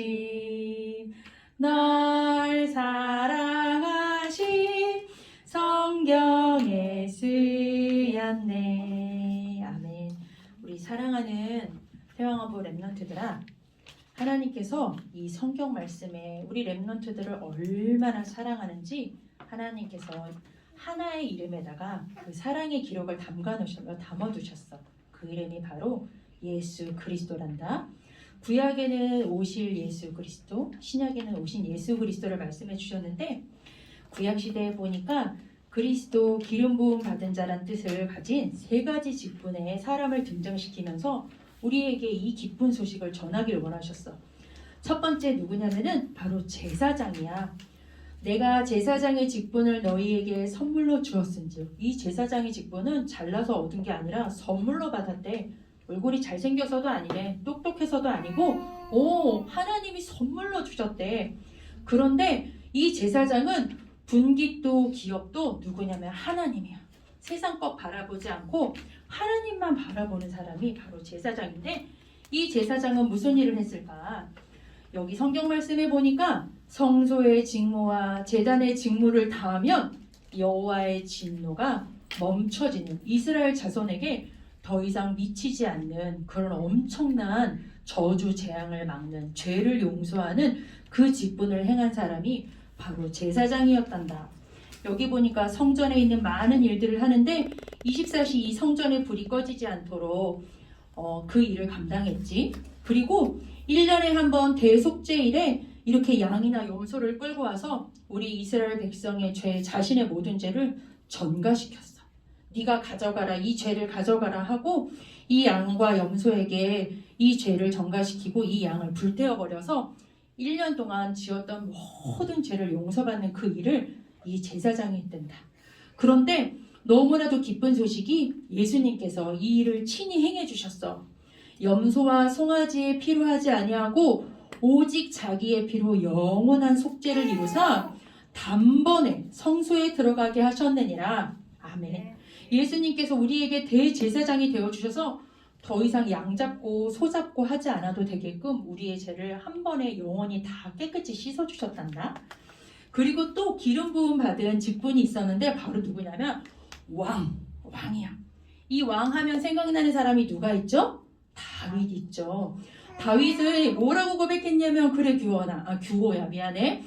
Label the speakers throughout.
Speaker 1: 사랑하심, 널 사랑하심, 성경에 쓰였네. 아멘. 우리 사랑하는 태왕아부 렘넌트들아, 하나님께서 이 성경 말씀에 우리 렘넌트들을 얼마나 사랑하는지 하나님께서 하나의 이름에다가 그 사랑의 기록을 담아두셨어. 그 이름이 바로 예수 그리스도란다. 구약에는 오실 예수 그리스도, 신약에는 오신 예수 그리스도를 말씀해 주셨는데, 구약 시대에 보니까 그리스도 기름 부음 받은 자란 뜻을 가진 세 가지 직분의 사람을 등장시키면서 우리에게 이 기쁜 소식을 전하기를 원하셨어. 첫 번째 누구냐면은 바로 제사장이야. 내가 제사장의 직분을 너희에게 선물로 주었은즉. 이 제사장의 직분은 잘나서 얻은 게 아니라 선물로 받았대. 얼굴이 잘생겨서도 아니래. 똑똑해서도 아니고 하나님이 선물로 주셨대. 그런데 이 제사장은 분깃도 기업도 누구냐면 하나님이야. 세상 것 바라보지 않고 하나님만 바라보는 사람이 바로 제사장인데, 이 제사장은 무슨 일을 했을까? 여기 성경 말씀에 보니까 성소의 직무와 제단의 직무를 다하면 여호와의 진노가 멈춰지는, 이스라엘 자손에게 더 이상 미치지 않는 그런 엄청난 저주 재앙을 막는, 죄를 용서하는 그 직분을 행한 사람이 바로 제사장이었단다. 여기 보니까 성전에 있는 많은 일들을 하는데 24시 이 성전의 불이 꺼지지 않도록 그 일을 감당했지. 그리고 1년에 한 번 대속죄일에 이렇게 양이나 염소를 끌고 와서 우리 이스라엘 백성의 죄, 자신의 모든 죄를 전가시켰어. 네가 가져가라, 이 죄를 가져가라 하고 이 양과 염소에게 이 죄를 전가시키고 이 양을 불태워버려서 1년 동안 지었던 모든 죄를 용서받는 그 일을 이 제사장이 했단다. 그런데 너무나도 기쁜 소식이 예수님께서 이 일을 친히 행해 주셨어. 염소와 송아지의 피로 하지 아니하고 오직 자기의 피로 영원한 속죄를 이루사 단번에 성소에 들어가게 하셨느니라. 아멘. 예수님께서 우리에게 대제사장이 되어주셔서 더 이상 양 잡고 소 잡고 하지 않아도 되게끔 우리의 죄를 한 번에 영원히 다 깨끗이 씻어주셨단다. 그리고 또 기름 부음 받은 직분이 있었는데 바로 누구냐면 왕이야. 이 왕 하면 생각나는 사람이 누가 있죠? 다윗 있죠. 다윗을 뭐라고 고백했냐면, 그래 규호야 미안해.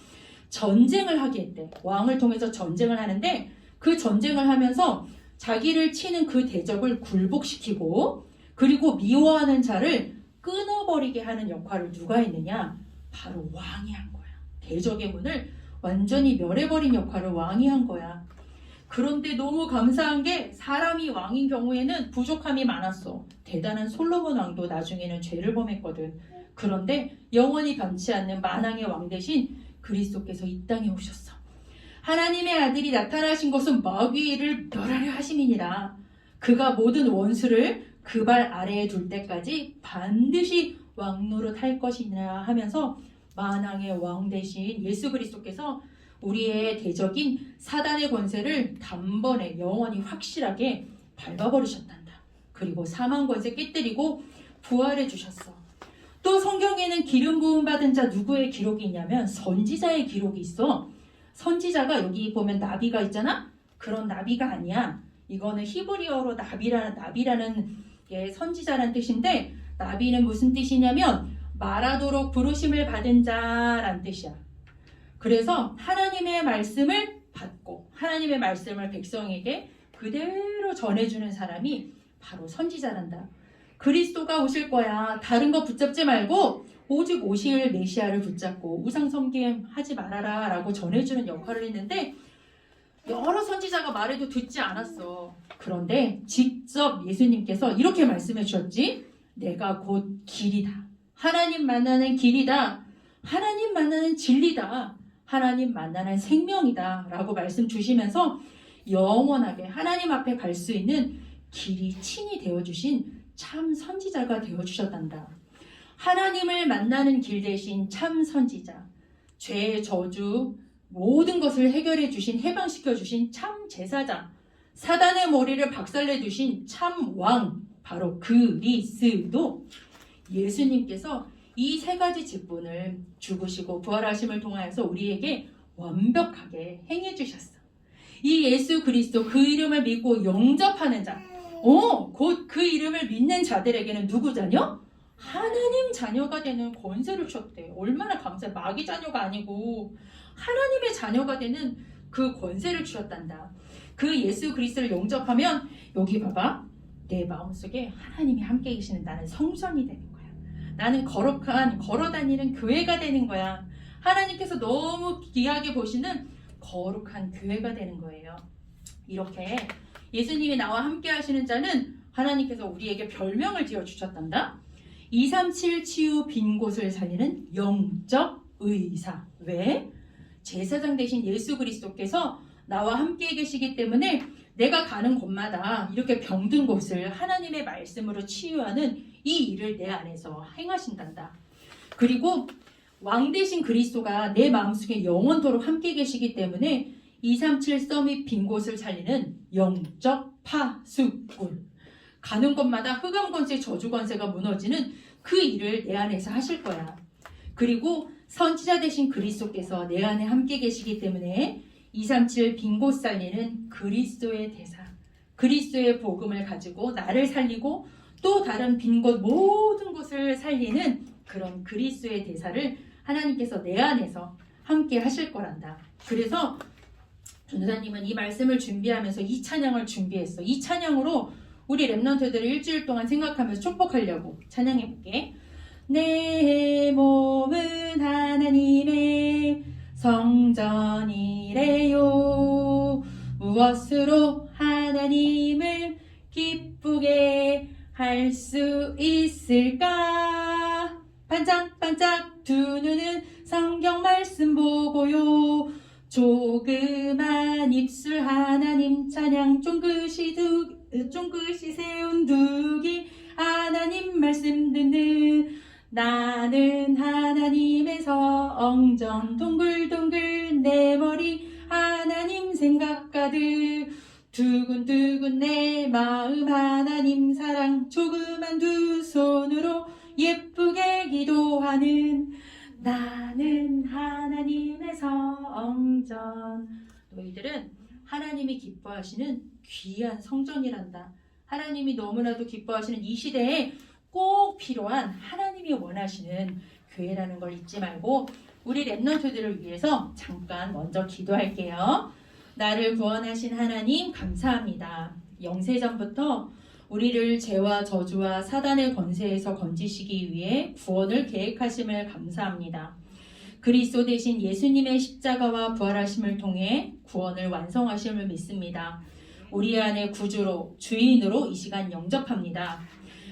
Speaker 1: 전쟁을 하게 했대. 왕을 통해서 전쟁을 하는데 그 전쟁을 하면서 자기를 치는 그 대적을 굴복시키고, 그리고 미워하는 자를 끊어버리게 하는 역할을 누가 했느냐? 바로 왕이 한 거야. 대적의 문을 완전히 멸해버린 역할을 왕이 한 거야. 그런데 너무 감사한 게 사람이 왕인 경우에는 부족함이 많았어. 대단한 솔로몬 왕도 나중에는 죄를 범했거든. 그런데 영원히 변치 않는 만왕의 왕 대신 그리스도께서 이 땅에 오셨어. 하나님의 아들이 나타나신 것은 마귀를 멸하려 하심이니라. 그가 모든 원수를 그 발 아래에 둘 때까지 반드시 왕노릇 할 것이니라 하면서 만왕의 왕 대신 예수 그리스도께서 우리의 대적인 사단의 권세를 단번에 영원히 확실하게 밟아버리셨단다. 그리고 사망 권세 깨뜨리고 부활해 주셨어. 또 성경에는 기름 부음 받은 자 누구의 기록이 있냐면 선지자의 기록이 있어. 선지자가 여기 보면 나비가 있잖아? 그런 나비가 아니야. 이거는 히브리어로 나비라는 게 선지자라는 뜻인데, 나비는 무슨 뜻이냐면 말하도록 부르심을 받은 자란 뜻이야. 그래서 하나님의 말씀을 받고 하나님의 말씀을 백성에게 그대로 전해주는 사람이 바로 선지자란다. 그리스도가 오실 거야. 다른 거 붙잡지 말고 오직 오실 메시아를 붙잡고 우상 섬김하지 말아라 라고 전해주는 역할을 했는데, 여러 선지자가 말해도 듣지 않았어. 그런데 직접 예수님께서 이렇게 말씀해 주셨지. 내가 곧 길이다. 하나님 만나는 길이다. 하나님 만나는 진리다. 하나님 만나는 생명이다 라고 말씀 주시면서 영원하게 하나님 앞에 갈 수 있는 길이 친히 되어주신 참 선지자가 되어주셨단다. 하나님을 만나는 길 대신 참 선지자, 죄의 저주 모든 것을 해결해 주신, 해방시켜 주신 참 제사장, 사단의 머리를 박살내 주신 참 왕, 바로 그리스도. 예수님께서 이 세 가지 직분을 죽으시고 부활하심을 통하여서 우리에게 완벽하게 행해 주셨어. 이 예수 그리스도 그 이름을 믿고 영접하는 자, 곧 그 이름을 믿는 자들에게는 누구 자녀? 하나님 자녀가 되는 권세를 주셨대. 얼마나 감사해. 마귀 자녀가 아니고 하나님의 자녀가 되는 그 권세를 주셨단다. 그 예수 그리스도를 영접하면 여기 봐봐. 내 마음속에 하나님이 함께 계시는 나는 성전이 되는 거야. 나는 거룩한 걸어다니는 교회가 되는 거야. 하나님께서 너무 귀하게 보시는 거룩한 교회가 되는 거예요. 이렇게 예수님이 나와 함께 하시는 자는 하나님께서 우리에게 별명을 지어주셨단다. 237 치유 빈 곳을 살리는 영적 의사. 왜? 제사장 대신 예수 그리스도께서 나와 함께 계시기 때문에 내가 가는 곳마다 이렇게 병든 곳을 하나님의 말씀으로 치유하는 이 일을 내 안에서 행하신단다. 그리고 왕 대신 그리스도가 내 마음속에 영원토록 함께 계시기 때문에 237 서밋 빈 곳을 살리는 영적 파수꾼. 가는 곳마다 흑암 권세, 저주 권세가 무너지는 그 일을 내 안에서 하실 거야. 그리고 선지자 대신 그리스도께서 내 안에 함께 계시기 때문에 237 빈 곳 살리는 그리스도의 대사, 그리스도의 복음을 가지고 나를 살리고 또 다른 빈 곳 모든 곳을 살리는 그런 그리스도의 대사를 하나님께서 내 안에서 함께 하실 거란다. 그래서 전도사님은 이 말씀을 준비하면서 이 찬양을 준비했어. 이 찬양으로 우리 랩런트들을 일주일 동안 생각하면서 축복하려고 찬양해볼게. 내 몸은 하나님의 성전이래요. 무엇으로 하나님을 기쁘게 할 수 있을까? 반짝반짝 두 눈은 성경 말씀 보고요. 조그만 입술 하나님 찬양 쫑긋이 세운 두기 하나님 말씀 듣는 나는 하나님의 성전 동글동글 내 머리 하나님 생각 가득 두근두근 내 마음 하나님 사랑 조그만 두 손으로 예쁘게 기도하는 나는 하나님의 성전. 너희들은 하나님이 기뻐하시는 귀한 성전이란다. 하나님이 너무나도 기뻐하시는 이 시대에 꼭 필요한 하나님이 원하시는 교회라는 걸 잊지 말고 우리 랩런트들을 위해서 잠깐 먼저 기도할게요. 나를 구원하신 하나님 감사합니다. 영세전부터 우리를 죄와 저주와 사단의 권세에서 건지시기 위해 구원을 계획하심을 감사합니다. 그리스도 대신 예수님의 십자가와 부활하심을 통해 구원을 완성하심을 믿습니다. 우리 안에 구주로 주인으로 이 시간 영접합니다.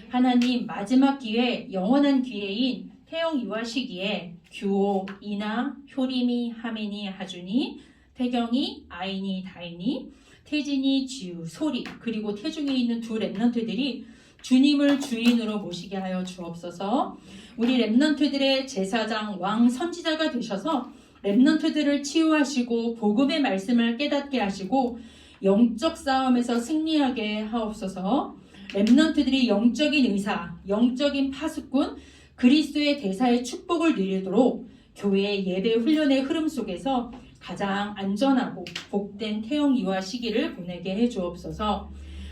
Speaker 1: 하나님 마지막 기회 영원한 기회인 태영 유아 시기에 규호, 이나, 효림이, 하민이, 하준이, 태경이, 아인이, 다인이, 태진이, 지우, 소리 그리고 태중에 있는 두 랩런트들이 주님을 주인으로 모시게 하여 주옵소서. 우리 랩런트들의 제사장, 왕, 선지자가 되셔서 랩런트들을 치유하시고 복음의 말씀을 깨닫게 하시고 영적 싸움에서 승리하게 하옵소서. 랩런트들이 영적인 의사, 영적인 파수꾼, 그리스도의 대사의 축복을 누리도록 교회의 예배 훈련의 흐름 속에서 가장 안전하고 복된 태영 이와 시기를 보내게 해주옵소서.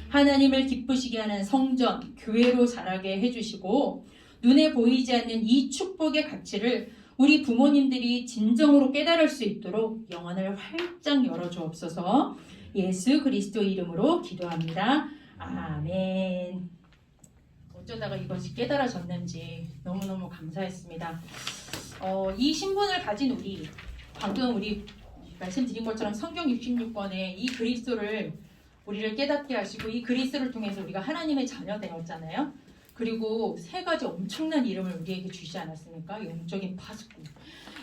Speaker 1: 하나님을 기쁘시게 하는 성전, 교회로 자라게 해주시고 눈에 보이지 않는 이 축복의 가치를 우리 부모님들이 진정으로 깨달을 수 있도록 영혼을 활짝 열어주옵소서. 예수 그리스도 이름으로 기도합니다. 아멘. 어쩌다가 이것이 깨달아졌는지 너무너무 감사했습니다. 이 신분을 가진 우리, 방금 우리 말씀드린 것처럼 성경 66권에 이 그리스도를 우리를 깨닫게 하시고 이 그리스도를 통해서 우리가 하나님의 자녀 되었잖아요. 그리고 세 가지 엄청난 이름을 우리에게 주시지 않았습니까? 영적인 파수꾼,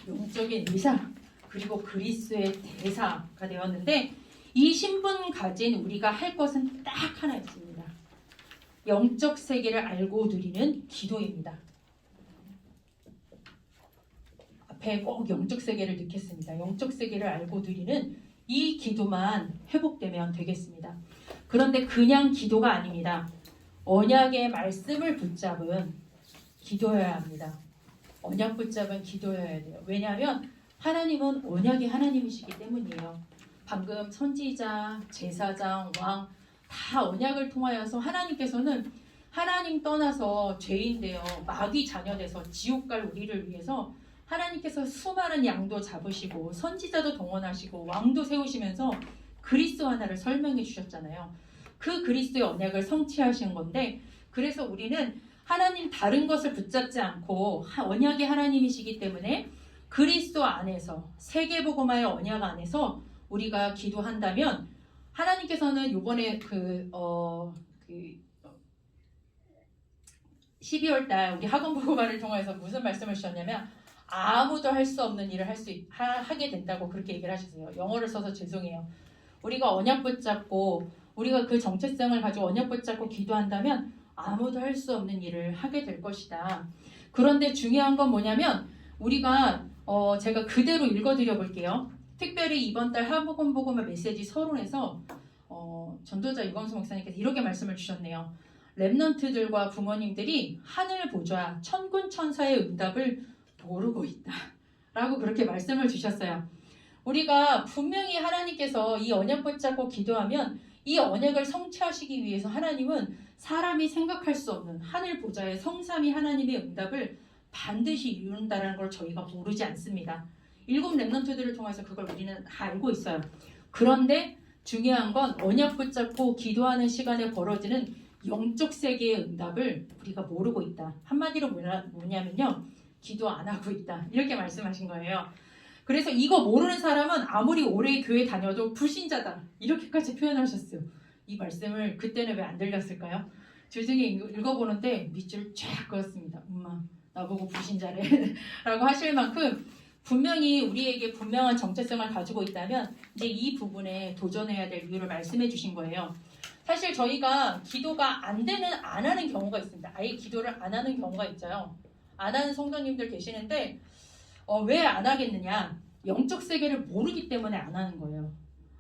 Speaker 1: 영적인 의사, 그리고 그리스도의 대사가 되었는데 이 신분 가진 우리가 할 것은 딱 하나 있습니다. 영적 세계를 알고 누리는 기도입니다. 앞에 꼭 영적 세계를 넣겠습니다. 영적 세계를 알고 누리는 이 기도만 회복되면 되겠습니다. 그런데 그냥 기도가 아닙니다. 언약의 말씀을 붙잡은 기도여야 합니다. 언약 붙잡은 기도여야 돼요. 왜냐하면 하나님은 언약의 하나님이시기 때문이에요. 방금 선지자, 제사장, 왕 다 언약을 통하여서 하나님께서는 하나님 떠나서 죄인되어 마귀 자녀돼서 지옥 갈 우리를 위해서 하나님께서 수많은 양도 잡으시고 선지자도 동원하시고 왕도 세우시면서 그리스도 하나를 설명해 주셨잖아요. 그 그리스도의 언약을 성취하신 건데, 그래서 우리는 하나님 다른 것을 붙잡지 않고 언약의 하나님이시기 때문에 그리스도 안에서 세계복음화의 언약 안에서 우리가 기도한다면 하나님께서는 요번에 12월 달 우리 학원 복음화를 통해서 무슨 말씀을 주셨냐면 아무도 할 수 없는 일을 하게 된다고 그렇게 얘기를 하셨어요. 영어를 써서 죄송해요. 우리가 언약 붙잡고 우리가 그 정체성을 가지고 언약 붙잡고 기도한다면 아무도 할 수 없는 일을 하게 될 것이다. 그런데 중요한 건 뭐냐면 우리가 제가 그대로 읽어드려 볼게요. 특별히 이번 달 학원 복음화 메시지 서론에서 전도자 유광수 목사님께서 이렇게 말씀을 주셨네요. 렘넌트들과 부모님들이 하늘 보좌 천군 천사의 응답을 모르고 있다 라고 그렇게 말씀을 주셨어요. 우리가 분명히 하나님께서 이 언약 붙잡고 기도하면 이 언약을 성취하시기 위해서 하나님은 사람이 생각할 수 없는 하늘 보좌의 성삼위 하나님의 응답을 반드시 이룬다는 걸 저희가 모르지 않습니다. 7 렘넌트들을 통해서 그걸 우리는 다 알고 있어요. 그런데 중요한 건 언약 붙잡고 기도하는 시간에 벌어지는 영적 세계의 응답을 우리가 모르고 있다. 한마디로 뭐냐면요. 기도 안 하고 있다. 이렇게 말씀하신 거예요. 그래서 이거 모르는 사람은 아무리 오래 교회 다녀도 불신자다. 이렇게까지 표현하셨어요. 이 말씀을 그때는 왜 안 들렸을까요? 주중에 읽어보는데 밑줄 쫙 그었습니다. 엄마 나보고 불신자래 라고 하실 만큼 분명히 우리에게 분명한 정체성을 가지고 있다면 이제 이 부분에 도전해야 될 이유를 말씀해 주신 거예요. 사실 저희가 기도가 안 하는 경우가 있습니다. 아예 기도를 안 하는 경우가 있죠. 안 하는 성도님들 계시는데 왜 안 하겠느냐? 영적 세계를 모르기 때문에 안 하는 거예요.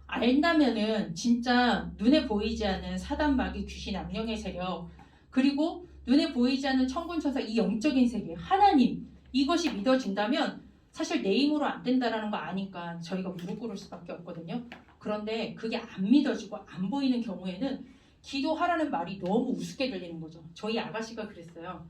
Speaker 1: 안다면은 진짜 눈에 보이지 않는 사단 마귀 귀신 악령의 세력, 그리고 눈에 보이지 않는 천군 천사 이 영적인 세계 하나님 이것이 믿어진다면 사실 내 힘으로 안 된다라는 거 아니까 저희가 무릎 꿇을 수밖에 없거든요. 그런데 그게 안 믿어지고 안 보이는 경우에는 기도하라는 말이 너무 우습게 들리는 거죠. 저희 아가씨가 그랬어요.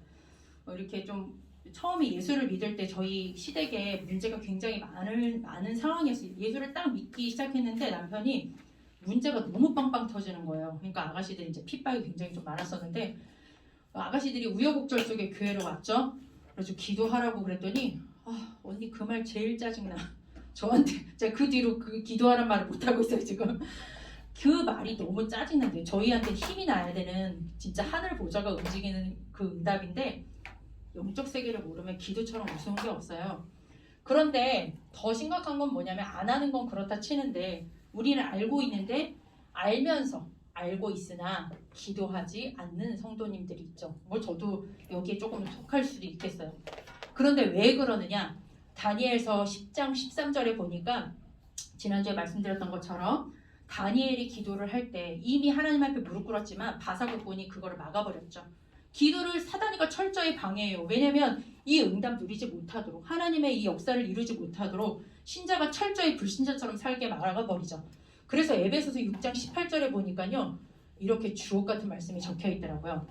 Speaker 1: 이렇게 좀 처음에 예수를 믿을 때 저희 시댁에 문제가 굉장히 많은 상황이었어요. 예수를 딱 믿기 시작했는데 남편이 문제가 너무 빵빵 터지는 거예요. 그러니까 아가씨들이 이제 핍박이 굉장히 좀 많았었는데 아가씨들이 우여곡절 속에 교회로 왔죠. 그래서 기도하라고 그랬더니 언니 그 말 제일 짜증나. 저한테 제가 그 뒤로 그 기도하란 말을 못하고 있어요 지금. 그 말이 너무 짜증난데 저희한테 힘이 나야 되는 진짜 하늘 보좌가 움직이는 그 응답인데 영적 세계를 모르면 기도처럼 무서운 게 없어요. 그런데 더 심각한 건 뭐냐면 안 하는 건 그렇다 치는데 우리는 알고 있는데 알고 있으나 기도하지 않는 성도님들이 있죠. 뭐 저도 여기에 조금 속할 수도 있겠어요. 그런데 왜 그러느냐? 다니엘서 10장 13절에 보니까 지난주에 말씀드렸던 것처럼 다니엘이 기도를 할 때 이미 하나님 앞에 무릎 꿇었지만 바사국군이 그거를 막아버렸죠. 기도를 사단이가 철저히 방해해요. 왜냐하면 이 응답 누리지 못하도록 하나님의 이 역사를 이루지 못하도록 신자가 철저히 불신자처럼 살게 막아버리죠. 그래서 에베소서 6장 18절에 보니까요. 이렇게 주옥 같은 말씀이 적혀 있더라고요.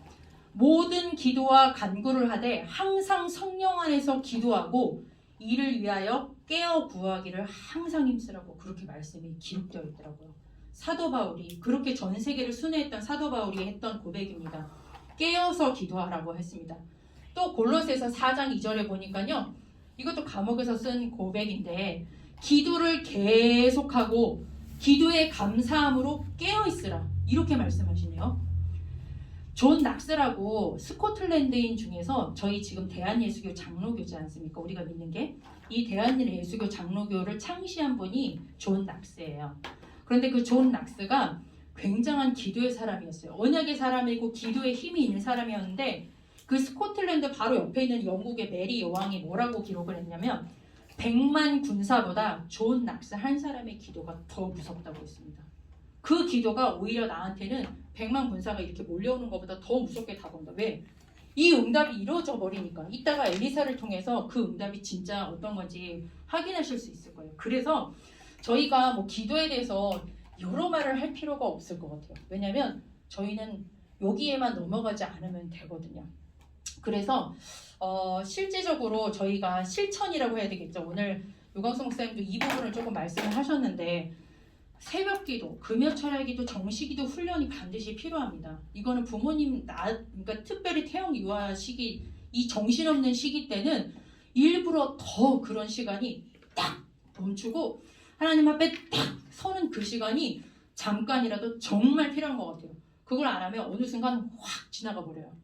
Speaker 1: 모든 기도와 간구를 하되 항상 성령 안에서 기도하고 이를 위하여 깨어 구하기를 항상 힘쓰라고 그렇게 말씀이 기록되어 있더라고요. 사도 바울이 그렇게 전 세계를 순회했던 사도 바울이 했던 고백입니다. 깨어서 기도하라고 했습니다. 또 골로새서 4장 2절에 보니까요. 이것도 감옥에서 쓴 고백인데 기도를 계속하고 기도에 감사함으로 깨어있으라 이렇게 말씀하시네요. 존 낙스라고 스코틀랜드인 중에서 저희 지금 대한예수교 장로교지 않습니까? 우리가 믿는 게 이 대한예수교 장로교를 창시한 분이 존 낙스예요. 그런데 그 존 낙스가 굉장한 기도의 사람이었어요. 언약의 사람이고 기도에 힘이 있는 사람이었는데 그 스코틀랜드 바로 옆에 있는 영국의 메리 여왕이 뭐라고 기록을 했냐면 100만 군사보다 존 낙스 한 사람의 기도가 더 무섭다고 했습니다. 그 기도가 오히려 나한테는 100만 군사가 이렇게 몰려오는 것보다 더 무섭게 다가온다. 왜? 이 응답이 이루어져 버리니까 이따가 엘리사를 통해서 그 응답이 진짜 어떤 건지 확인하실 수 있을 거예요. 그래서 저희가 뭐 기도에 대해서 여러 말을 할 필요가 없을 것 같아요. 왜냐하면 저희는 여기에만 넘어가지 않으면 되거든요. 그래서 실제적으로 저희가 실천이라고 해야 되겠죠. 오늘 유광수 목사님도 이 부분을 조금 말씀을 하셨는데 새벽기도, 금요철야기도, 정시기도 훈련이 반드시 필요합니다. 이거는 부모님 그러니까 특별히 태영 유아 시기, 이 정신없는 시기 때는 일부러 더 그런 시간이 딱 멈추고 하나님 앞에 딱 서는 그 시간이 잠깐이라도 정말 필요한 것 같아요. 그걸 안 하면 어느 순간 확 지나가 버려요.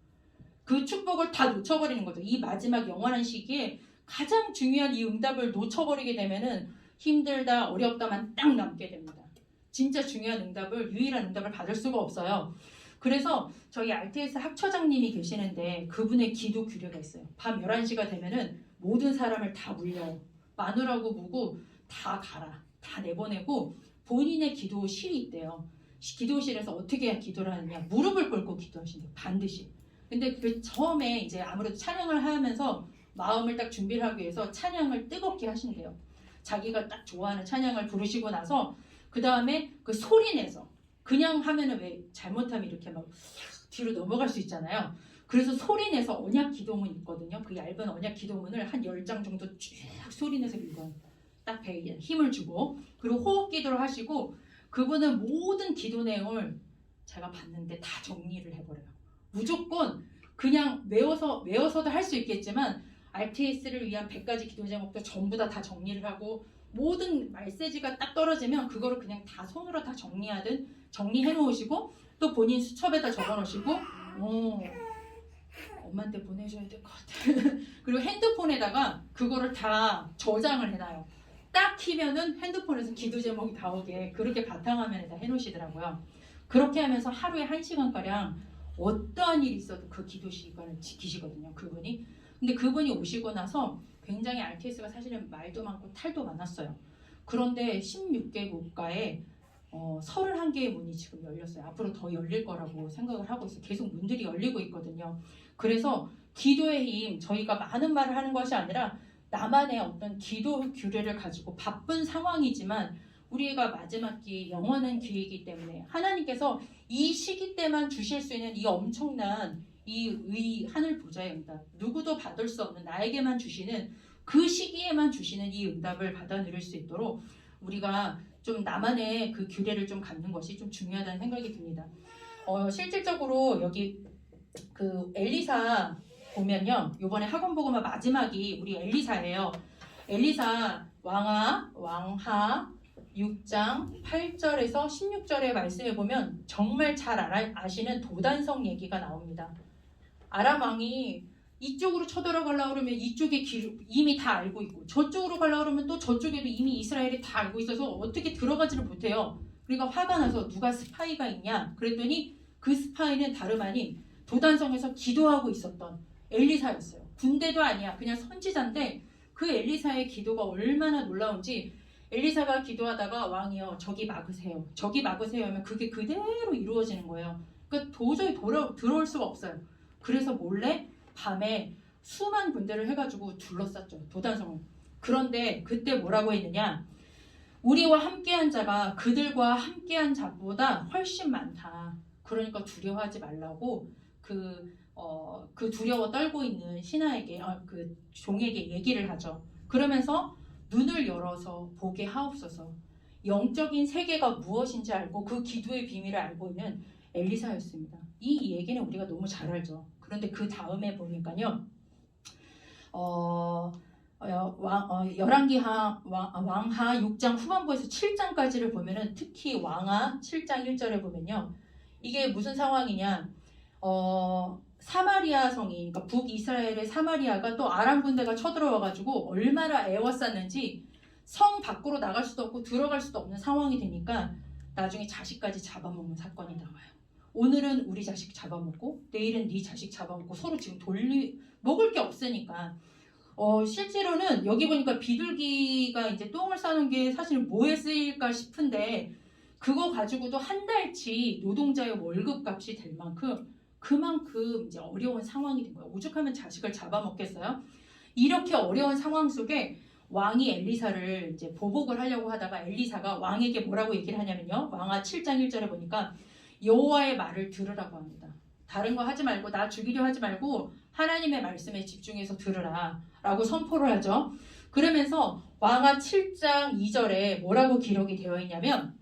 Speaker 1: 그 축복을 다 놓쳐버리는 거죠. 이 마지막 영원한 시기에 가장 중요한 이 응답을 놓쳐버리게 되면은 힘들다, 어렵다만 딱 남게 됩니다. 진짜 중요한 응답을, 유일한 응답을 받을 수가 없어요. 그래서 저희 RTS 학처장님이 계시는데 그분의 기도 규례가 있어요. 밤 11시가 되면은 모든 사람을 다 물려요. 마누라고 무고 다 가라. 다 내보내고 본인의 기도실이 있대요. 기도실에서 어떻게 해야 기도를 하느냐. 무릎을 꿇고 기도하신대요. 반드시. 근데 그 처음에 이제 아무래도 찬양을 하면서 마음을 딱 준비를 하기 위해서 찬양을 뜨겁게 하신대요. 자기가 딱 좋아하는 찬양을 부르시고 나서 그 다음에 그 소리 내서 그냥 하면은 왜 잘못하면 이렇게 막 뒤로 넘어갈 수 있잖아요. 그래서 소리 내서 언약 기도문 있거든요. 그 얇은 언약 기도문을 한 10장 정도 쭉 소리 내서 읽어요. 딱 배에 힘을 주고 그리고 호흡 기도를 하시고 그분은 모든 기도 내용을 제가 봤는데 다 정리를 해버려요. 무조건 그냥 외워서도 할 수 있겠지만 RTS를 위한 100가지 기도 제목도 전부 다 정리를 하고 모든 메시지가 딱 떨어지면 그거를 그냥 다 손으로 다 정리하든 정리해 놓으시고 또 본인 수첩에다 적어 놓으시고 엄마한테 보내줘야 될 것 같아. 그리고 핸드폰에다가 그거를 다 저장을 해놔요. 딱 키면은 핸드폰에서 기도 제목이 나오게 그렇게 바탕화면에다 해놓으시더라고요. 그렇게 하면서 하루에 1시간가량 어떠한 일이 있어도 그 기도 시간을 지키시거든요. 그분이. 근데 그분이 오시고 나서 굉장히 RTS가 사실은 말도 많고 탈도 많았어요. 그런데 16개 국가에 31개의 문이 지금 열렸어요. 앞으로 더 열릴 거라고 생각을 하고 있어요. 계속 문들이 열리고 있거든요. 그래서 기도의 힘, 저희가 많은 말을 하는 것이 아니라 나만의 어떤 기도 규례를 가지고 바쁜 상황이지만 우리가 마지막 기회, 영원한 기회이기 때문에 하나님께서 이 시기 때만 주실 수 있는 이 엄청난 이 하늘 보좌의 응답, 누구도 받을 수 없는 나에게만 주시는 그 시기에만 주시는 이 응답을 받아 누릴 수 있도록 우리가 좀 나만의 그 규례를 좀 갖는 것이 좀 중요하다는 생각이 듭니다. 실질적으로 여기 그 엘리사 보면요, 이번에 학원 복음화 마지막이 우리 엘리사예요. 엘리사 왕하 6장 8절에서 16절의 말씀에 보면 정말 잘 아시는 도단성 얘기가 나옵니다. 아람 왕이 이쪽으로 쳐들어가려고 그러면 이쪽에 이미 다 알고 있고 저쪽으로 가려고 그러면 또 저쪽에도 이미 이스라엘이 다 알고 있어서 어떻게 들어가지를 못해요. 그러니까 화가 나서 누가 스파이가 있냐 그랬더니 그 스파이는 다름 아닌 도단성에서 기도하고 있었던 엘리사였어요. 군대도 아니야. 그냥 선지자인데 그 엘리사의 기도가 얼마나 놀라운지 엘리사가 기도하다가 왕이요 저기 막으세요. 저기 막으세요 하면 그게 그대로 이루어지는 거예요. 그러니까 도저히 들어올 수가 없어요. 그래서 몰래 밤에 수만 군대를 해가지고 둘러쌌죠. 도단성을. 그런데 그때 뭐라고 했느냐. 우리와 함께한 자가 그들과 함께한 자보다 훨씬 많다. 그러니까 두려워하지 말라고 그 두려워 떨고 있는 신하에게 그 종에게 얘기를 하죠. 그러면서 눈을 열어서 보게 하옵소서. 영적인 세계가 무엇인지 알고 그 기도의 비밀을 알고 있는 엘리사였습니다. 이 얘기는 우리가 너무 잘 알죠. 그런데 그 다음에 보니까요. 열왕기하 왕하 6장 후반부에서 7장까지를 보면은 특히 왕하 7장 1절에 보면요. 이게 무슨 상황이냐. 사마리아 성이 그러니까 북이스라엘의 사마리아가 또 아람 군대가 쳐들어와가지고 얼마나 애워쌌는지 성 밖으로 나갈 수도 없고 들어갈 수도 없는 상황이 되니까 나중에 자식까지 잡아먹는 사건이 나와요. 오늘은 우리 자식 잡아먹고 내일은 네 자식 잡아먹고 서로 지금 먹을 게 없으니까 실제로는 여기 보니까 비둘기가 이제 똥을 싸는 게 사실 뭐에 쓰일까 싶은데 그거 가지고도 한 달치 노동자의 월급값이 될 만큼 그만큼 이제 어려운 상황이 된 거예요. 오죽하면 자식을 잡아먹겠어요? 이렇게 어려운 상황 속에 왕이 엘리사를 이제 보복을 하려고 하다가 엘리사가 왕에게 뭐라고 얘기를 하냐면요. 왕하 7장 1절에 보니까 여호와의 말을 들으라고 합니다. 다른 거 하지 말고 나 죽이려 하지 말고 하나님의 말씀에 집중해서 들으라 라고 선포를 하죠. 그러면서 왕하 7장 2절에 뭐라고 기록이 되어 있냐면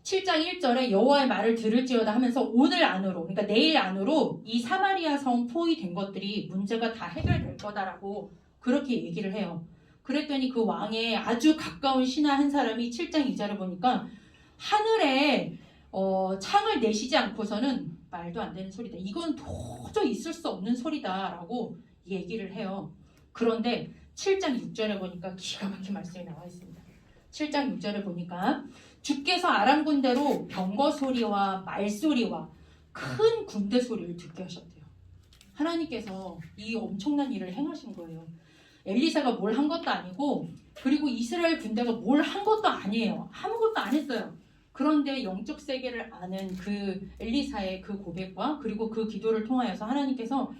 Speaker 1: 7장 1절에 여호와의 말을 들을지어다 하면서 오늘 안으로, 그러니까 내일 안으로 이 사마리아 성 포위된 것들이 문제가 다 해결될 거다라고 그렇게 얘기를 해요. 그랬더니 그 왕의 아주 가까운 신하 한 사람이 7장 2절을 보니까 하늘에 창을 내시지 않고서는 말도 안 되는 소리다. 이건 도저히 있을 수 없는 소리다라고 얘기를 해요. 그런데 7장 6절에 보니까 기가 막힌 말씀이 나와 있습니다. 7장 6절에 보니까 주께서 아람 군대로 병거 소리와 말소리와 큰 군대 소리를 듣게 하셨대요. 하나님께서 이 엄청난 일을 행하신 거예요. 엘리사가 뭘 한 것도 아니고 그리고 이스라엘 군대가 뭘 한 것도 아니에요. 아무것도 안 했어요. 그런데 영적 세계를 아는 그 엘리사의 그 고백과 그리고 그 기도를 통하여서 하나님께서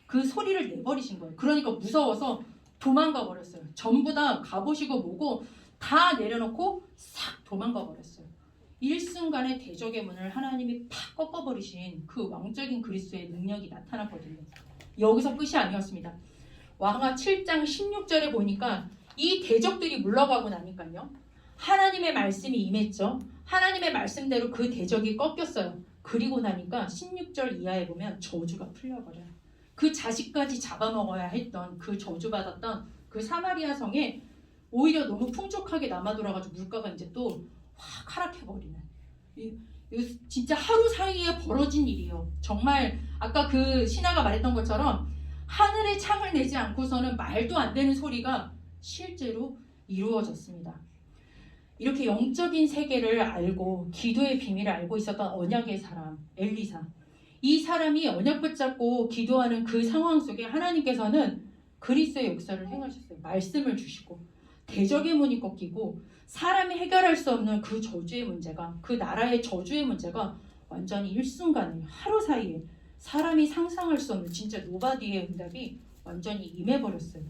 Speaker 1: 그 소리를 내버리신 거예요. 그러니까 무서워서 도망가 버렸어요. 전부 다 갑옷이고 뭐고 다 내려놓고 싹 도망가 버렸어요. 일순간에 대적의 문을 하나님이 팍 꺾어버리신 그 왕적인 그리스도의 능력이 나타났거든요. 여기서 끝이 아니었습니다. 왕하 7장 16절에 보니까 이 대적들이 물러가고 나니까요. 하나님의 말씀이 임했죠. 하나님의 말씀대로 그 대적이 꺾였어요. 그리고 나니까 16절 이하에 보면 저주가 풀려버려요. 그 자식까지 잡아먹어야 했던 그 저주받았던 그 사마리아 성에 오히려 너무 풍족하게 남아돌아가지고 물가가 이제 또 확 하락해버리는 진짜 하루 사이에 벌어진 일이에요. 정말 아까 그 신하가 말했던 것처럼 하늘에 창을 내지 않고서는 말도 안 되는 소리가 실제로 이루어졌습니다. 이렇게 영적인 세계를 알고 기도의 비밀을 알고 있었던 언약의 사람 엘리사, 이 사람이 언약 붙잡고 기도하는 그 상황 속에 하나님께서는 그리스도의 역사를 행하셨어요. 말씀을 주시고 대적의 문이 꺾이고 사람이 해결할 수 없는 그 저주의 문제가, 그 나라의 저주의 문제가 완전히 일순간에 하루 사이에 사람이 상상할 수 없는 진짜 노바디의 응답이 완전히 임해버렸어요.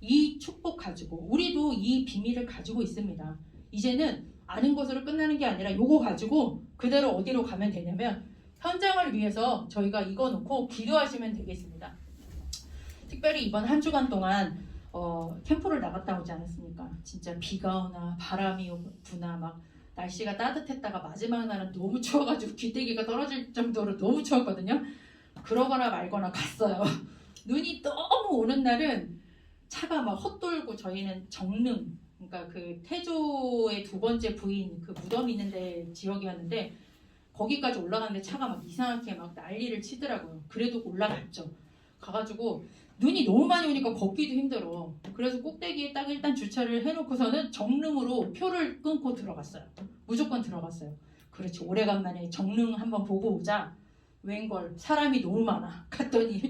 Speaker 1: 이 축복 가지고 우리도 이 비밀을 가지고 있습니다. 이제는 아는 것으로 끝나는 게 아니라 요거 가지고 그대로 어디로 가면 되냐면 현장을 위해서 저희가 이거 놓고 기도하시면 되겠습니다. 특별히 이번 한 주간 동안 캠프를 나갔다 오지 않았습니까? 진짜 비가 오나 바람이 부나 막 날씨가 따뜻했다가 마지막 날은 너무 추워가지고 귀때기가 떨어질 정도로 너무 추웠거든요. 그러거나 말거나 갔어요. 눈이 너무 오는 날은 차가 막 헛돌고 저희는 정릉, 그러니까 그 태조의 두 번째 부인 그 무덤 있는 데 지역이었는데 거기까지 올라갔는데 차가 막 이상하게 막 난리를 치더라고요. 그래도 올라갔죠. 가가지고 눈이 너무 많이 오니까 걷기도 힘들어. 그래서 꼭대기에 딱 일단 주차를 해놓고서는 정릉으로 표를 끊고 들어갔어요. 무조건 들어갔어요. 그렇지, 오래간만에 정릉 한번 보고 오자. 웬걸 사람이 너무 많아. 갔더니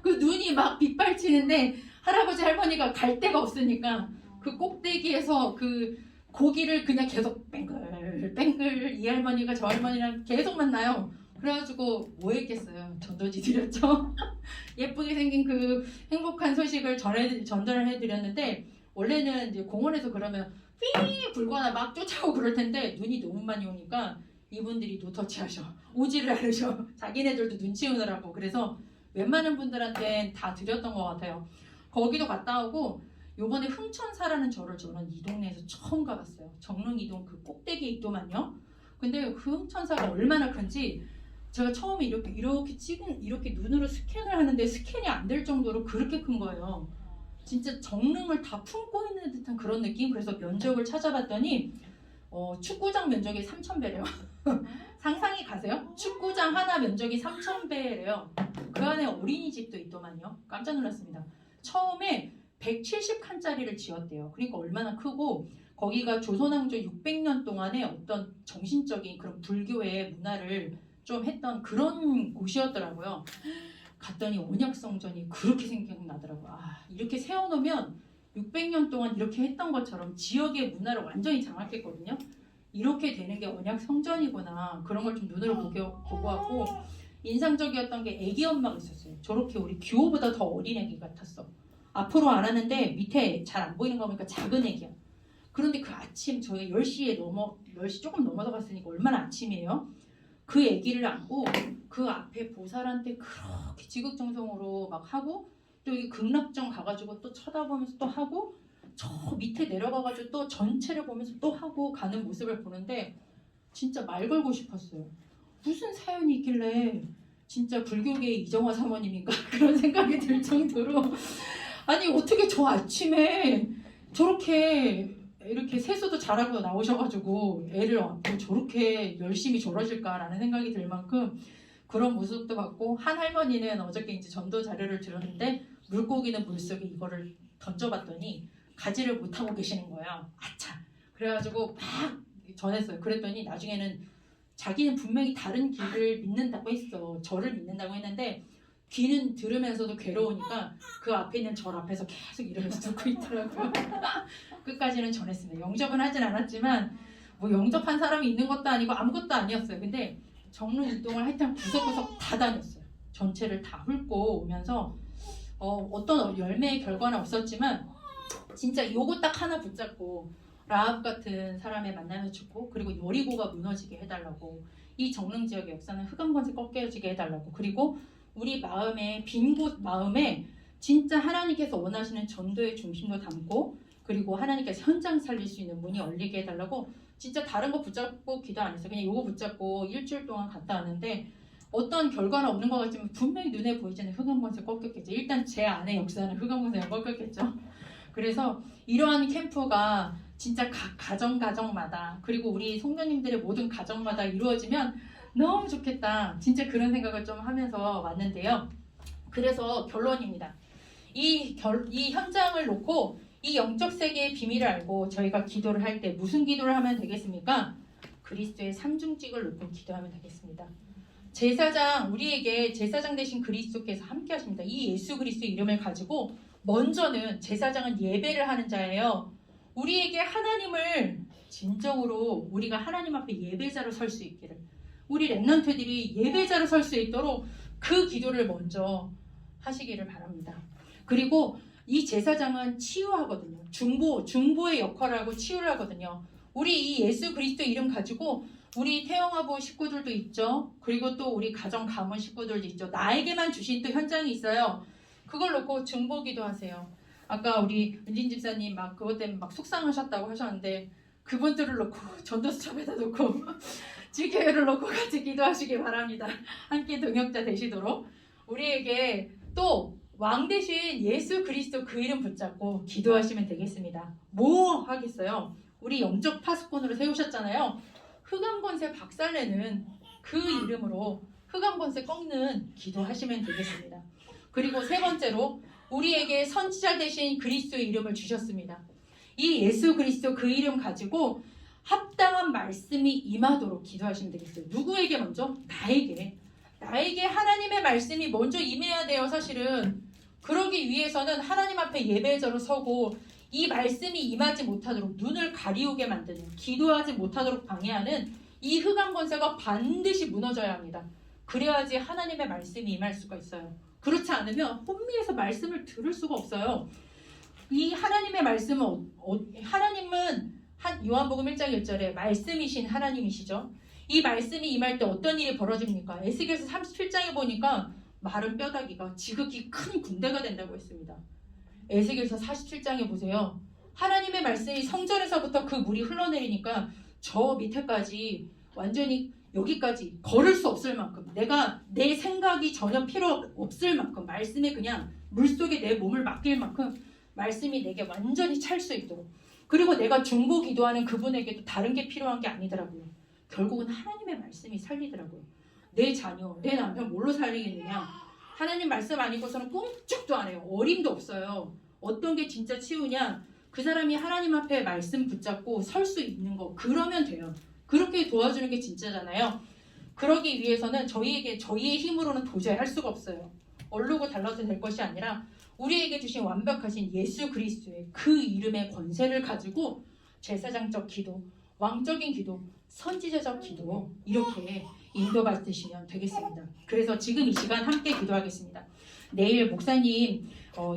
Speaker 1: 그 눈이 막 빗발치는데 할아버지 할머니가 갈 데가 없으니까 그 꼭대기에서 그 고기를 그냥 계속 뱅글 이 할머니가 저 할머니랑 계속 만나요. 그래가지고 뭐 했겠어요. 전도지 드렸죠. 예쁘게 생긴 그 행복한 소식을 전달을 해드렸는데 원래는 이제 공원에서 그러면 휘 불거나 막 쫓아오고 그럴 텐데 눈이 너무 많이 오니까 이분들이 노터치하셔. 오지를 않으셔. 자기네들도 눈치 오느라고. 그래서 웬만한 분들한테 다 드렸던 것 같아요. 거기도 갔다 오고 요번에 흥천사라는 절을 저는 이 동네에서 처음 가봤어요. 정릉 이동 그 꼭대기에 있더만요. 근데 그 흥천사가 얼마나 큰지 제가 처음에 이렇게 눈으로 스캔을 하는데 스캔이 안 될 정도로 그렇게 큰 거예요. 진짜 정릉을 다 품고 있는 듯한 그런 느낌. 그래서 면적을 찾아봤더니 축구장 면적이 3,000배래요. 상상이 가세요? 축구장 하나 면적이 3,000배래요. 그 안에 어린이집도 있더만요. 깜짝 놀랐습니다. 처음에 170칸짜리를 지었대요. 그러니까 얼마나 크고 거기가 조선왕조 600년 동안의 어떤 정신적인 그런 불교의 문화를 좀 했던 그런 곳이었더라고요. 갔더니 언약성전이 그렇게 생각나더라고요. 아, 이렇게 세워놓으면 600년 동안 이렇게 했던 것처럼 지역의 문화를 완전히 장악했거든요. 이렇게 되는 게 언약 성전이구나. 그런 걸 좀 눈으로 보고 하고 인상적이었던 게 애기 엄마가 있었어요. 저렇게 우리 규호보다 더 어린 애기 같았어. 앞으로 안 하는데 밑에 잘 안 보이는 거 보니까 작은 애기야. 그런데 그 아침 저희가 10시 조금 넘어서 갔으니까 얼마나 아침이에요? 그 애기를 안고 그 앞에 보살한테 그렇게 지극정성으로 막 하고 또 여기 극락정 가가지고 또 쳐다보면서 또 하고 저 밑에 내려가가지고 또 전체를 보면서 또 하고 가는 모습을 보는데 진짜 말 걸고 싶었어요. 무슨 사연이 있길래 진짜 불교계의 이정화 사모님인가 그런 생각이 들 정도로 아니 어떻게 저 아침에 저렇게 이렇게 세수도 잘하고 나오셔가지고 애를 안고 저렇게 열심히 저러실까라는 생각이 들 만큼 그런 모습도 봤고 한 할머니는 어저께 이제 전도 자료를 들었는데 물고기는 물속에 이거를 던져봤더니 가지를 못하고 계시는 거예요. 아차. 그래가지고 막 전했어요. 그랬더니 나중에는 자기는 분명히 다른 길을 믿는다고 했어. 저를 믿는다고 했는데 귀는 들으면서도 괴로우니까 그 앞에 있는 절 앞에서 계속 이러면서 듣고 있더라고요. 끝까지는 전했습니다. 영접은 하진 않았지만 뭐 영접한 사람이 있는 것도 아니고 아무것도 아니었어요. 근데 정릉 이동을 하여튼 구석구석 다 다녔어요. 전체를 다 훑고 오면서 어떤 열매의 결과는 없었지만 진짜 요거 딱 하나 붙잡고 라합 같은 사람의 만남을 주고 그리고 여리고가 무너지게 해달라고 이 정릉 지역의 역사는 흑암권세 꺾여지게 해달라고 그리고 우리 마음에 빈 곳 마음에 진짜 하나님께서 원하시는 전도의 중심도 담고 그리고 하나님께서 현장 살릴 수 있는 문이 열리게 해달라고 진짜 다른 거 붙잡고 기도 안 했어요. 그냥 요거 붙잡고 일주일 동안 갔다 왔는데 어떤 결과는 없는 것 같지만 분명히 눈에 보이잖아요. 흑암권세 꺾였겠죠. 일단 제 안의 역사는 흑암권세가 꺾였겠죠. 그래서 이러한 캠프가 진짜 각 가정마다 그리고 우리 성도님들의 모든 가정마다 이루어지면 너무 좋겠다. 진짜 그런 생각을 좀 하면서 왔는데요. 그래서 결론입니다. 이 현장을 놓고 이 영적 세계의 비밀을 알고 저희가 기도를 할 때 무슨 기도를 하면 되겠습니까? 그리스도의 삼중직을 놓고 기도하면 되겠습니다. 제사장, 우리에게 제사장 되신 그리스도께서 함께 하십니다. 이 예수 그리스도의 이름을 가지고 먼저는 제사장은 예배를 하는 자예요. 우리에게 하나님을 진정으로 우리가 하나님 앞에 예배자로 설 수 있기를 우리 렘넌트들이 예배자로 설 수 있도록 그 기도를 먼저 하시기를 바랍니다. 그리고 이 제사장은 치유하거든요. 중보의 역할을 하고 치유를 하거든요. 우리 이 예수 그리스도 이름 가지고 우리 태영아부 식구들도 있죠. 그리고 또 우리 가정 가문 식구들도 있죠. 나에게만 주신 또 현장이 있어요. 그걸 놓고 중보기도 하세요. 아까 우리 은진 집사님 막 그것 때문에 막 속상하셨다고 하셨는데 그분들을 놓고 전도수첩에다 놓고 지교회를 놓고 같이 기도하시기 바랍니다. 함께 동역자 되시도록 우리에게 또 왕 대신 예수 그리스도 그 이름 붙잡고 기도하시면 되겠습니다. 뭐 하겠어요? 우리 영적 파수꾼으로 세우셨잖아요. 흑암권세 박살내는 그 이름으로 흑암권세 꺾는 기도하시면 되겠습니다. 그리고 세 번째로 우리에게 선지자 대신 그리스도의 이름을 주셨습니다. 이 예수 그리스도 그 이름 가지고 합당한 말씀이 임하도록 기도하시면 되겠어요. 누구에게 먼저? 나에게 하나님의 말씀이 먼저 임해야 돼요. 사실은 그러기 위해서는 하나님 앞에 예배자로 서고 이 말씀이 임하지 못하도록 눈을 가리우게 만드는 기도하지 못하도록 방해하는 이 흑암 권세가 반드시 무너져야 합니다. 그래야지 하나님의 말씀이 임할 수가 있어요. 그렇지 않으면 혼미해서 말씀을 들을 수가 없어요. 이 하나님의 말씀은 하나님은 요한복음 1장 1절에 말씀이신 하나님이시죠. 이 말씀이 임할 때 어떤 일이 벌어집니까? 에스겔서 37장에 보니까 마른 뼈다귀가 지극히 큰 군대가 된다고 했습니다. 에스겔서 47장에 보세요. 하나님의 말씀이 성전에서부터 그 물이 흘러내리니까 저 밑에까지 완전히 여기까지 걸을 수 없을 만큼 내 생각이 전혀 필요 없을 만큼 말씀에 그냥 물속에 내 몸을 맡길 만큼 말씀이 내게 완전히 찰 수 있도록 그리고 내가 중보 기도하는 그분에게도 다른 게 필요한 게 아니더라고요. 결국은 하나님의 말씀이 살리더라고요. 내 자녀, 내 남편 뭘로 살리겠느냐? 하나님 말씀 아니고서는 꿈쩍도 안 해요. 어림도 없어요. 어떤 게 진짜 치유냐? 그 사람이 하나님 앞에 말씀 붙잡고 설 수 있는 거 그러면 돼요. 그렇게 도와주는 게 진짜잖아요. 그러기 위해서는 저희의 힘으로는 도저히 할 수가 없어요. 얼르고 달라도 될 것이 아니라 우리에게 주신 완벽하신 예수 그리스도의 그 이름의 권세를 가지고 제사장적 기도, 왕적인 기도, 선지자적 기도 이렇게 인도받으시면 되겠습니다. 그래서 지금 이 시간 함께 기도하겠습니다. 내일 목사님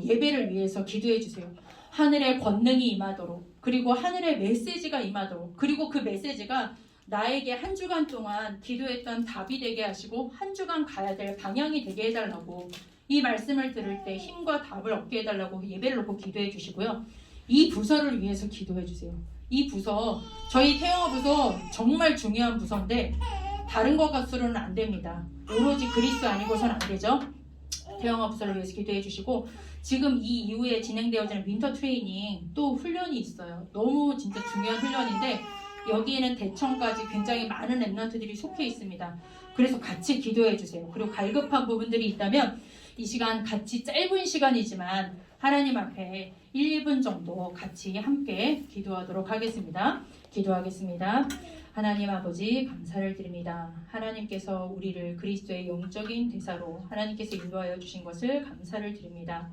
Speaker 1: 예배를 위해서 기도해 주세요. 하늘의 권능이 임하도록, 그리고 하늘의 메시지가 임하도록, 그리고 그 메시지가 나에게 한 주간 동안 기도했던 답이 되게 하시고 한 주간 가야 될 방향이 되게 해달라고, 이 말씀을 들을 때 힘과 답을 얻게 해달라고 예배를 놓고 기도해 주시고요. 이 부서를 위해서 기도해 주세요. 이 부서, 저희 태영아 부서 정말 중요한 부서인데 다른 것 같으로는 안 됩니다. 오로지 그리스도 아니고선 안 되죠. 태영아 부서를 위해서 기도해 주시고, 지금 이 이후에 진행되어지는 윈터 트레이닝 또 훈련이 있어요. 너무 진짜 중요한 훈련인데 여기에는 대청까지 굉장히 많은 랩런트들이 속해 있습니다. 그래서 같이 기도해 주세요. 그리고 갈급한 부분들이 있다면 이 시간 같이 짧은 시간이지만 하나님 앞에 1, 2분 정도 같이 함께 기도하도록 하겠습니다. 기도하겠습니다. 하나님 아버지 감사를 드립니다. 하나님께서 우리를 그리스도의 영적인 대사로 하나님께서 인도하여 주신 것을 감사를 드립니다.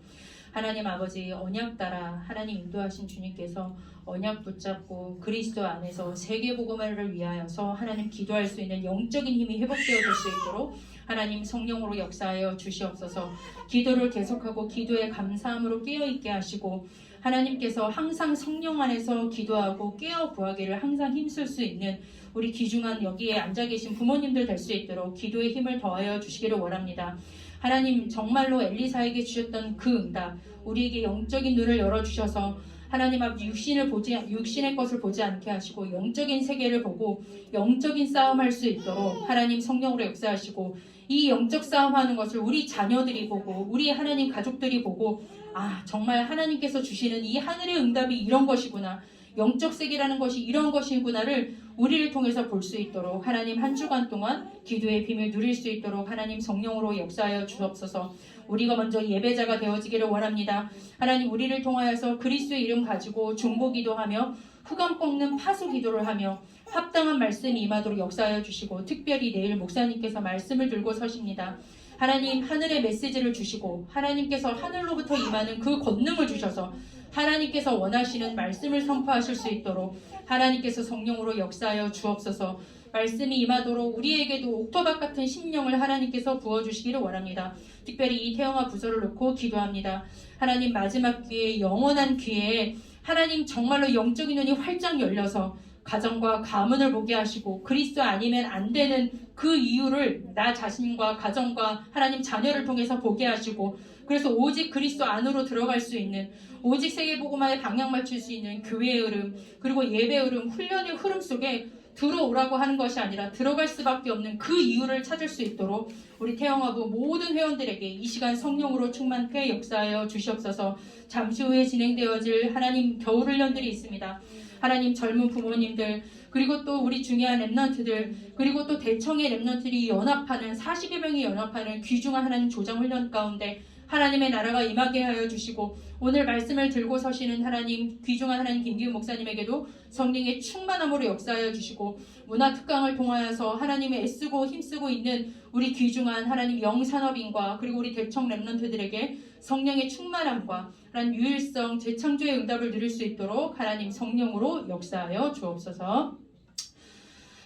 Speaker 1: 하나님 아버지 언약 따라 하나님 인도하신 주님께서 언약 붙잡고 그리스도 안에서 세계복음화를 위하여서 하나님 기도할 수 있는 영적인 힘이 회복되어 질 수 있도록 하나님 성령으로 역사하여 주시옵소서. 기도를 계속하고 기도에 감사함으로 깨어있게 하시고 하나님께서 항상 성령 안에서 기도하고 깨어 구하기를 항상 힘쓸 수 있는 우리 귀중한 여기에 앉아 계신 부모님들 될 수 있도록 기도의 힘을 더하여 주시기를 원합니다. 하나님 정말로 엘리사에게 주셨던 그 응답, 우리에게 영적인 눈을 열어주셔서 하나님 앞 육신의 것을 보지 않게 하시고 영적인 세계를 보고 영적인 싸움할 수 있도록 하나님 성령으로 역사하시고, 이 영적 싸움하는 것을 우리 자녀들이 보고 우리 하나님 가족들이 보고, 아 정말 하나님께서 주시는 이 하늘의 응답이 이런 것이구나, 영적 세계라는 것이 이런 것이구나를 우리를 통해서 볼 수 있도록 하나님 한 주간 동안 기도의 비밀 누릴 수 있도록 하나님 성령으로 역사하여 주옵소서. 우리가 먼저 예배자가 되어지기를 원합니다. 하나님 우리를 통하여서 그리스도의 이름 가지고 중보기도하며 후감 꺾는 파수 기도를 하며 합당한 말씀이 임하도록 역사하여 주시고, 특별히 내일 목사님께서 말씀을 들고 서십니다. 하나님 하늘의 메시지를 주시고 하나님께서 하늘로부터 임하는 그 권능을 주셔서 하나님께서 원하시는 말씀을 선포하실 수 있도록 하나님께서 성령으로 역사하여 주옵소서. 말씀이 임하도록 우리에게도 옥토박 같은 심령을 하나님께서 부어주시기를 원합니다. 특별히 이 태영아 부서를 놓고 기도합니다. 하나님 마지막 기회에, 영원한 기회에 하나님 정말로 영적인 눈이 활짝 열려서 가정과 가문을 보게 하시고 그리스도 아니면 안 되는 그 이유를 나 자신과 가정과 하나님 자녀를 통해서 보게 하시고, 그래서 오직 그리스도 안으로 들어갈 수 있는, 오직 세계복음화에 방향 맞출 수 있는 교회의 흐름, 그리고 예배의 흐름, 훈련의 흐름 속에 들어오라고 하는 것이 아니라 들어갈 수밖에 없는 그 이유를 찾을 수 있도록 우리 태영아부 모든 회원들에게 이 시간 성령으로 충만케 역사하여 주시옵소서. 잠시 후에 진행되어질 하나님 겨울훈련들이 있습니다. 하나님 젊은 부모님들, 그리고 또 우리 중요한 랩런트들, 그리고 또 대청의 랩런트들이 연합하는 40여 명이 연합하는 귀중한 하나님 조장훈련 가운데 하나님의 나라가 임하게 하여 주시고, 오늘 말씀을 들고 서시는 하나님 귀중한 하나님 김기훈 목사님에게도 성령의 충만함으로 역사하여 주시고, 문화특강을 통하여서 하나님의 애쓰고 힘쓰고 있는 우리 귀중한 하나님 영산업인과 그리고 우리 대청 랩런트들에게 성령의 충만함과 하나님 유일성 재창조의 응답을 누릴 수 있도록 하나님 성령으로 역사하여 주옵소서.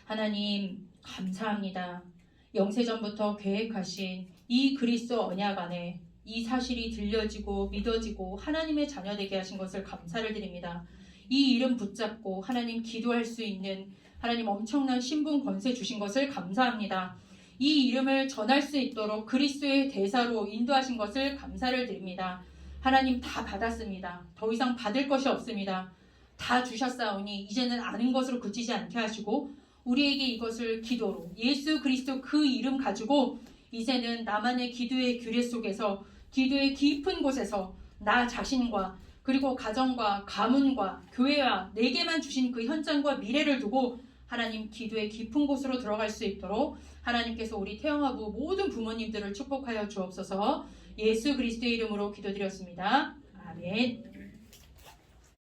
Speaker 1: 하나님 감사합니다. 영세전부터 계획하신 이 그리스도 언약 안에 이 사실이 들려지고 믿어지고 하나님의 자녀 되게 하신 것을 감사를 드립니다. 이 이름 붙잡고 하나님 기도할 수 있는 하나님 엄청난 신분 권세 주신 것을 감사합니다. 이 이름을 전할 수 있도록 그리스도의 대사로 인도하신 것을 감사를 드립니다. 하나님 다 받았습니다. 더 이상 받을 것이 없습니다. 다 주셨사오니 이제는 아는 것으로 그치지 않게 하시고 우리에게 이것을 기도로 예수 그리스도 그 이름 가지고 이제는 나만의 기도의 규례 속에서 기도의 깊은 곳에서 나 자신과 그리고 가정과 가문과 교회와 내게만 주신 그 현장과 미래를 두고 하나님 기도의 깊은 곳으로 들어갈 수 있도록 하나님께서 우리 태영아부 모든 부모님들을 축복하여 주옵소서. 예수 그리스도의 이름으로 기도드렸습니다. 아멘.